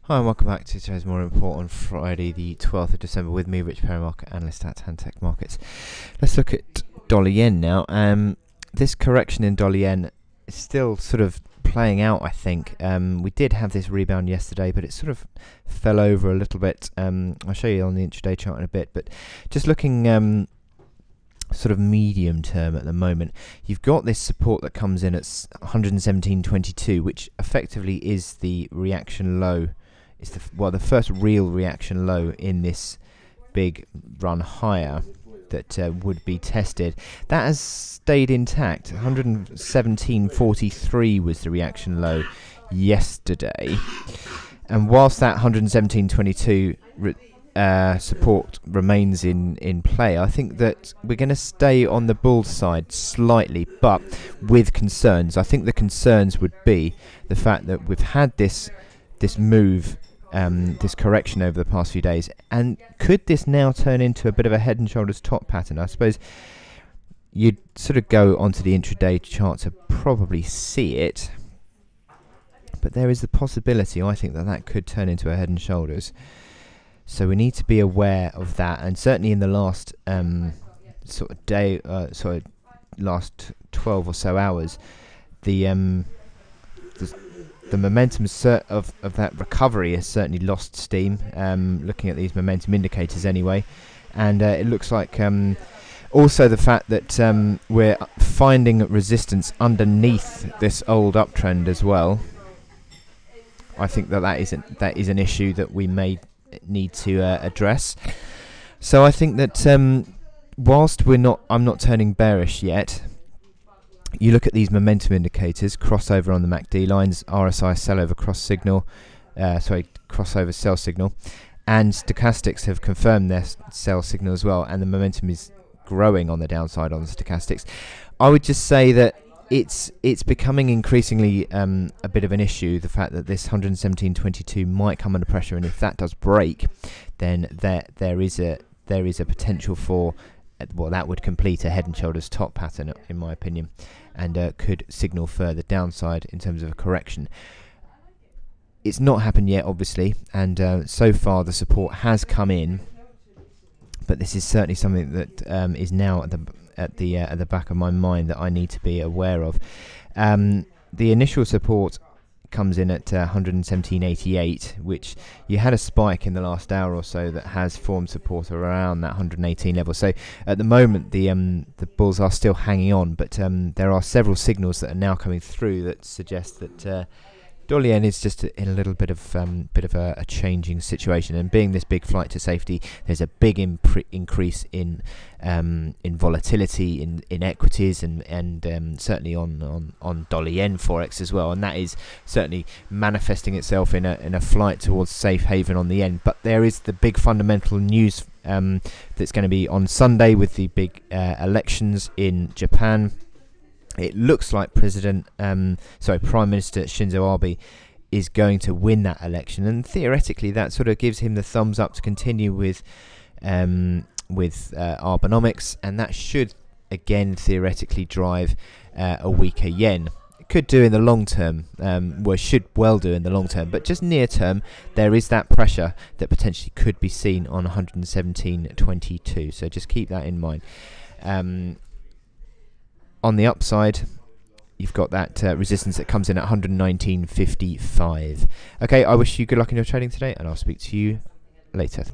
Hi and welcome back to today's Morning Report on Friday the 12th of December with me, Rich Perry, market analyst at Hantech Markets. Let's look at dollar yen now. This correction in dollar yen is still sort of playing out, I think. We did have this rebound yesterday, but it sort of fell over a little bit. I'll show you on the intraday chart in a bit, but just looking sort of medium term at the moment, you've got this support that comes in at 117.22, which effectively is the reaction low. It's the first real reaction low in this big run higher that would be tested. That has stayed intact. 117.43 was the reaction low yesterday, and whilst that 117.22 support remains in play, I think that we're going to stay on the bull side slightly, but with concerns. I think the concerns would be the fact that we've had this move, this correction over the past few days, and could this now turn into a bit of a head and shoulders top pattern? I suppose you'd sort of go onto the intraday chart to probably see it, but there is the possibility, I think, that could turn into a head and shoulders. So we need to be aware of that, and certainly in the last last 12 or so hours, the momentum of that recovery has certainly lost steam, looking at these momentum indicators anyway, and it looks like also the fact that we're finding resistance underneath this old uptrend as well. I think that is an issue that we may need to address. So I think that whilst I'm not turning bearish yet. You look at these momentum indicators, crossover on the MACD lines, RSI sellover crossover sell signal, and stochastics have confirmed their sell signal as well, and the momentum is growing on the downside on the stochastics. I would just say that it's becoming increasingly a bit of an issue, the fact that this 117.22 might come under pressure, and if that does break, then there is a potential for, well, that would complete a head and shoulders top pattern, in my opinion, and could signal further downside in terms of a correction. It's not happened yet, obviously, and so far the support has come in, but this is certainly something that is now at the back of my mind that I need to be aware of. The initial support comes in at 117.88, which you had a spike in the last hour or so that has formed support around that 118 level. So at the moment the bulls are still hanging on, but there are several signals that are now coming through that suggest that dollar yen is just in a little bit of a changing situation, and being this big flight to safety, there's a big increase in volatility in equities and certainly on dollar yen forex as well, and that is certainly manifesting itself in a flight towards safe haven on the yen. But there is the big fundamental news that's going to be on Sunday with the big elections in Japan. It looks like Prime Minister Shinzo Abe is going to win that election, and theoretically that sort of gives him the thumbs up to continue with Abenomics, and that should again theoretically drive a weaker yen. It could do in the long term, should well do in the long term, but just near term there is that pressure that potentially could be seen on 117.22. So just keep that in mind. On the upside, you've got that resistance that comes in at 119.55. Okay, I wish you good luck in your trading today, and I'll speak to you later.